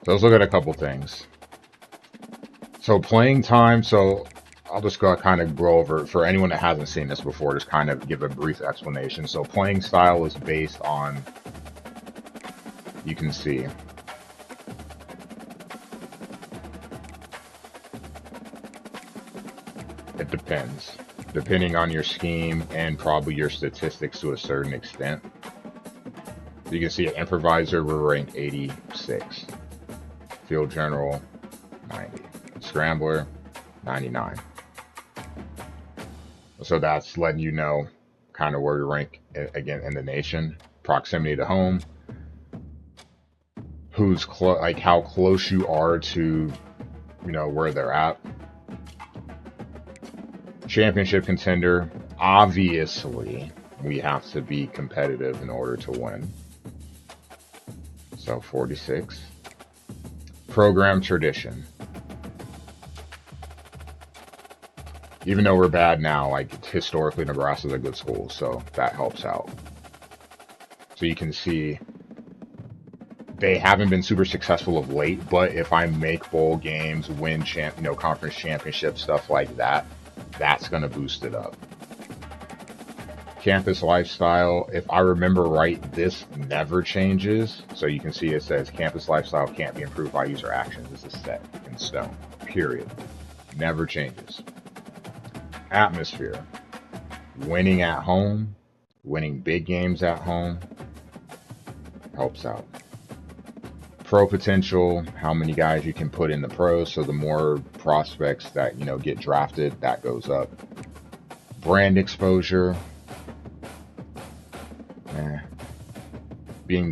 So let's look at a couple things. So playing time, so I'll just go kind of go over for anyone that hasn't seen this before, just kind of give a brief explanation. So playing style is based on, you can see, it depends. Depending on your scheme and probably your statistics to a certain extent. You can see at improviser, we're ranked 86. Field general, 90. Scrambler, 99. So that's letting you know kind of where you rank again in the nation. Proximity to home, who's like how close you are to, where they're at. Championship contender, obviously we have to be competitive in order to win. So 46. Program tradition. Even though we're bad now, like historically Nebraska's a good school, so that helps out. So you can see they haven't been super successful of late, but if I make bowl games, win conference championship, stuff like that, that's going to boost it up. Campus lifestyle, if I remember right, this never changes. So you can see it says campus lifestyle can't be improved by user actions. This is set in stone, period. Never changes. Atmosphere, winning at home, winning big games at home, helps out. Pro potential, how many guys you can put in the pros, so the more prospects that get drafted, that goes up. Brand exposure,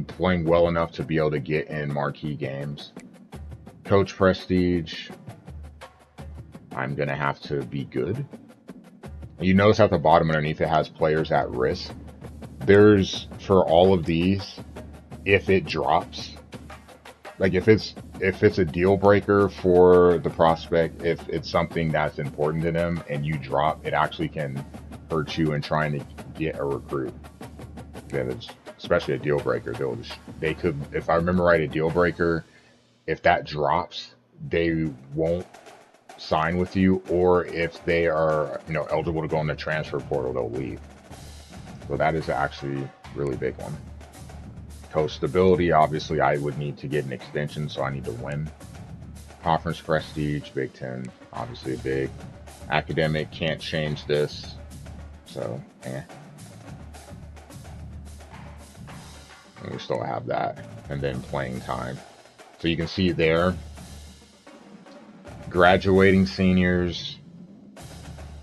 playing well enough to be able to get in marquee games. Coach prestige, I'm gonna have to be good. You notice at the bottom underneath it has players at risk. There's, for all of these, if it drops, like if it's a deal breaker for the prospect, if it's something that's important to them and you drop, it actually can hurt you in trying to get a recruit. Especially a deal breaker. They could, if I remember right, a deal breaker, if that drops, they won't sign with you, or if they are eligible to go in the transfer portal, they'll leave. So that is actually a really big one. Coach stability, obviously I would need to get an extension, so I need to win. Conference prestige, Big Ten, obviously a big. Academic, can't change this, so And we still have that. And then playing time. So you can see there, graduating seniors,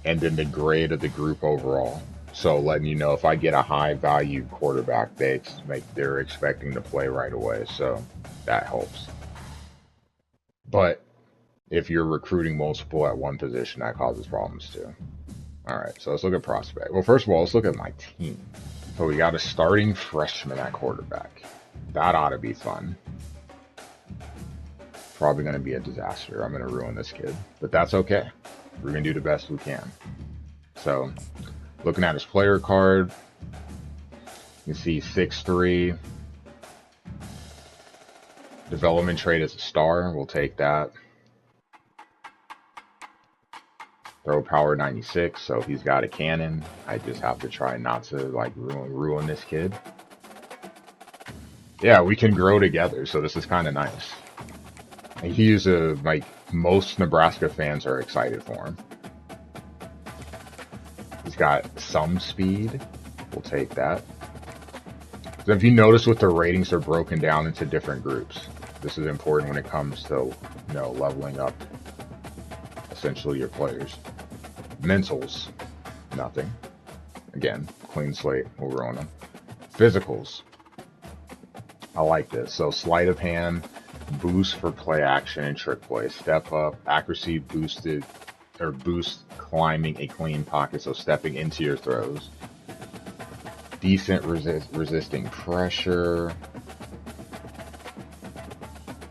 and then the grade of the group overall. So letting you know if I get a high value quarterback, they're expecting to play right away. So that helps. But if you're recruiting multiple at one position, that causes problems too. All right, so let's look at prospect. Well, first of all, let's look at my team. So we got a starting freshman at quarterback. That ought to be fun. Probably going to be a disaster. I'm going to ruin this kid, but that's okay. We're going to do the best we can. So looking at his player card, you can see 6'3". Development trait as a star. We'll take that. Throw power 96. So if he's got a cannon, I just have to try not to ruin this kid. Yeah, we can grow together. So this is kind of nice. He's most Nebraska fans are excited for him. He's got some speed. We'll take that. So if you notice with the ratings, they're broken down into different groups. This is important when it comes to, leveling up essentially your players. Mentals, nothing. Again, clean slate, we'll run them. Physicals, I like this. So sleight of hand, boost for play action and trick play. Step up, accuracy boosted, or boost climbing a clean pocket, so stepping into your throws. Decent resisting pressure.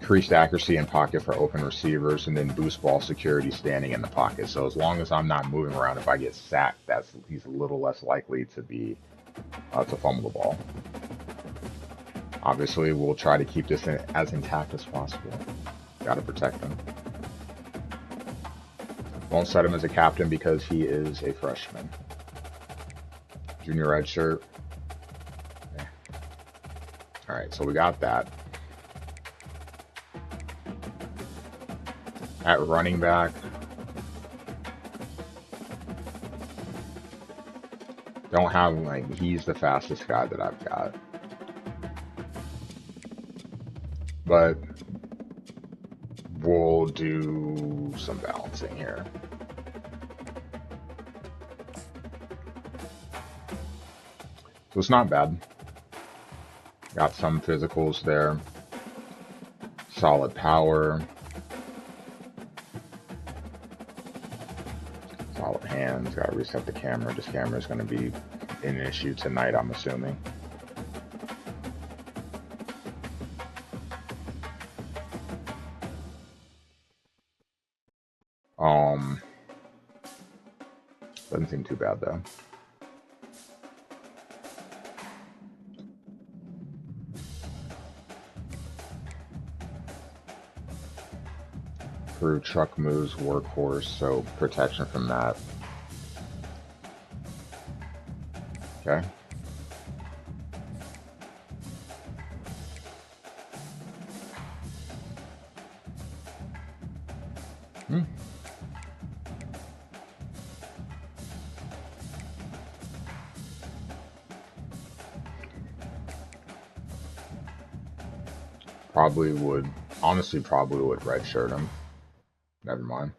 Increased accuracy in pocket for open receivers, and then boost ball security standing in the pocket. So as long as I'm not moving around, if I get sacked, he's a little less likely to be to fumble the ball. Obviously, we'll try to keep this as intact as possible. Gotta protect him. Won't set him as a captain because he is a freshman. Junior red shirt. Yeah. Alright, so we got that. At running back, don't have, like, he's the fastest guy that I've got. But we'll do some balancing here. So it's not bad. Got some physicals there. Solid power. Solid hands. Gotta reset the camera. This camera is going to be an issue tonight, I'm assuming. Doesn't seem too bad though. Crew truck moves, workhorse, so protection from that. Okay. Probably would, honestly, probably would redshirt him. Never mind.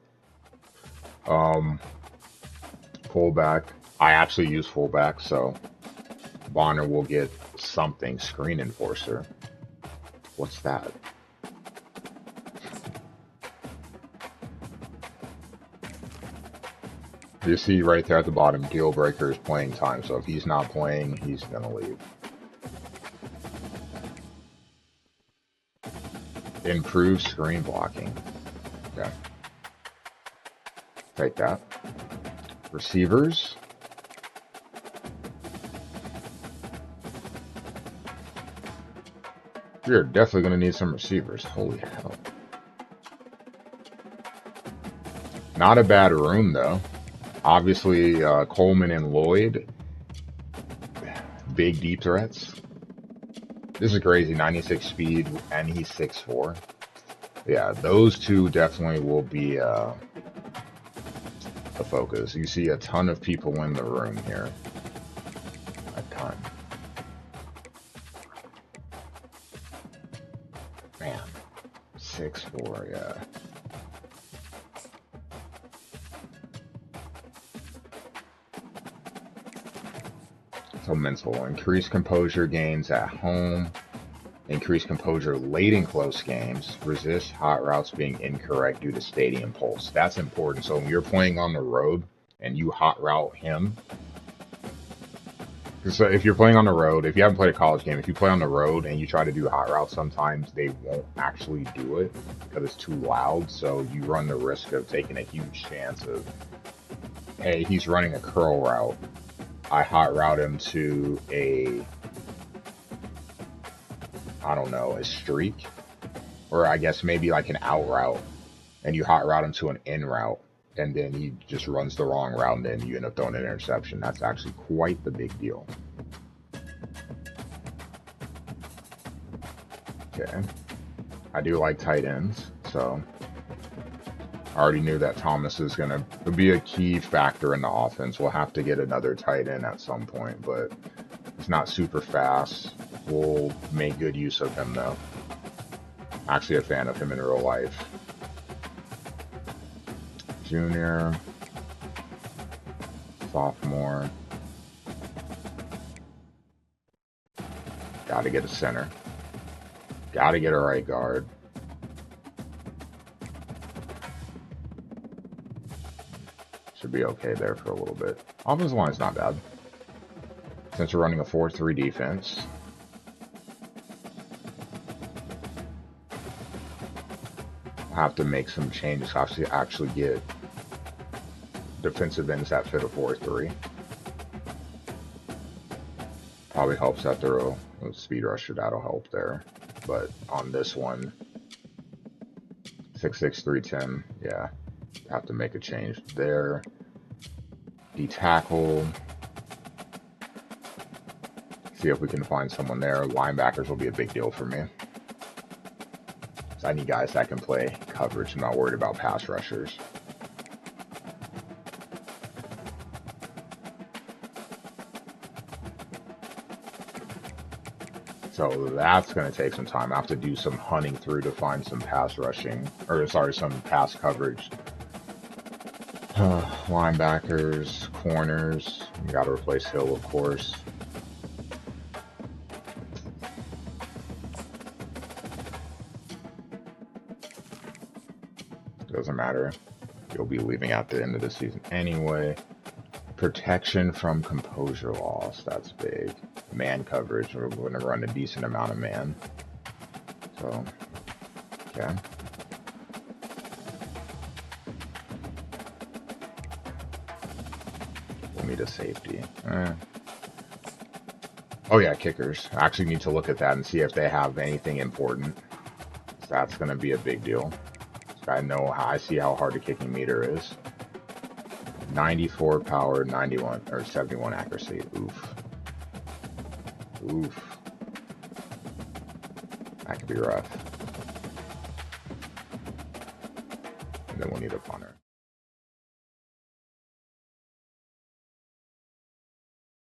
Fullback. I actually use fullback, so Bonner will get something. Screen enforcer. What's that? You see right there at the bottom, deal breaker is playing time. So if he's not playing, he's going to leave. Improve screen blocking. Okay. Take that. Receivers. You're definitely going to need some receivers. Holy hell. Not a bad room, though. Obviously, Coleman and Lloyd. Big deep threats. This is crazy. 96 speed, and he's 6'4". Yeah, those two definitely will be the focus. You see a ton of people in the room here. A ton. Man, 6'4", yeah. So mental. Increase composure gains at home. Increase composure late in close games. Resist hot routes being incorrect due to stadium pulse. That's important. So when you're playing on the road and you hot route him, so if you're playing on the road, if you haven't played a college game, if you play on the road and you try to do hot routes, sometimes they won't actually do it because it's too loud. So you run the risk of taking a huge chance of, hey, he's running a curl route. I hot route him to a, I don't know, a streak, or I guess maybe like an out route, and you hot route him to an in route, and then he just runs the wrong route, and then you end up throwing an interception. That's actually quite the big deal. Okay. I do like tight ends, so I already knew that Thomas is going to be a key factor in the offense. We'll have to get another tight end at some point, but he's not super fast. We'll make good use of him, though. Actually a fan of him in real life. Junior. Sophomore. Gotta get a center. Gotta get a right guard. Should be okay there for a little bit. Offensive line's not bad. Since we're running a 4-3 defense. We'll have to make some changes to actually get defensive ends that fit a 4-3. probably helps that throw. With speed rusher, that'll help there. But on this one, 6'6", 310, yeah, have to make a change there. D tackle. See if we can find someone there. Linebackers will be a big deal for me. So I need guys that can play coverage. I'm not worried about pass rushers. So that's going to take some time. I have to do some hunting through to find some pass rushing, or sorry, some pass coverage. Linebackers, corners. You got to replace Hill, of course. Doesn't matter. You'll be leaving at the end of the season anyway. Protection from composure loss. That's big. Man coverage. We're going to run a decent amount of man. So, okay. We'll need a safety. Oh yeah, kickers. I actually need to look at that and see if they have anything important. So that's going to be a big deal. I know how I see how hard the kicking meter is. 94 power, 91 or 71 accuracy. Oof. Oof. That could be rough. And then we'll need a punter.